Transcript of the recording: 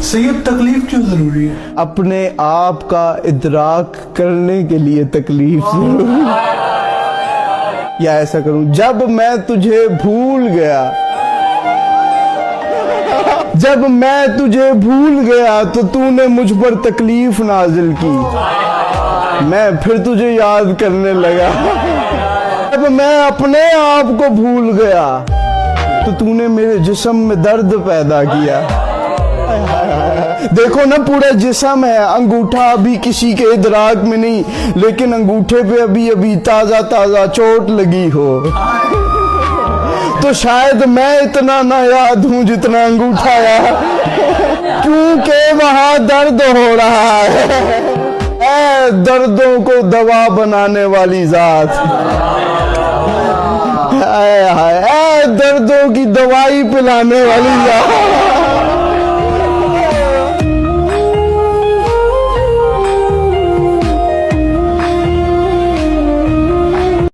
सैयद तकलीफ क्यों जरूरी है? अपने आप का इदराक करने के लिए तकलीफ जरूरी है। या ऐसा करूं, जब मैं तुझे भूल गया, जब मैं तुझे भूल गया तो तूने मुझ पर तकलीफ नाजिल की, मैं फिर तुझे याद करने लगा। जब मैं अपने आप को भूल गया तो तूने मेरे जिस्म में दर्द पैदा किया। देखो ना, पूरा जिस्म है, अंगूठा अभी किसी के इदराक में नहीं, लेकिन अंगूठे पे अभी अभी ताजा ताजा चोट लगी हो। तो शायद मैं इतना ना याद हूं जितना अंगूठा याद, क्योंकि वहां दर्द हो रहा है। ऐ दर्दों को दवा बनाने वाली जात, ऐ दर्दों की दवाई पिलाने वाली जात।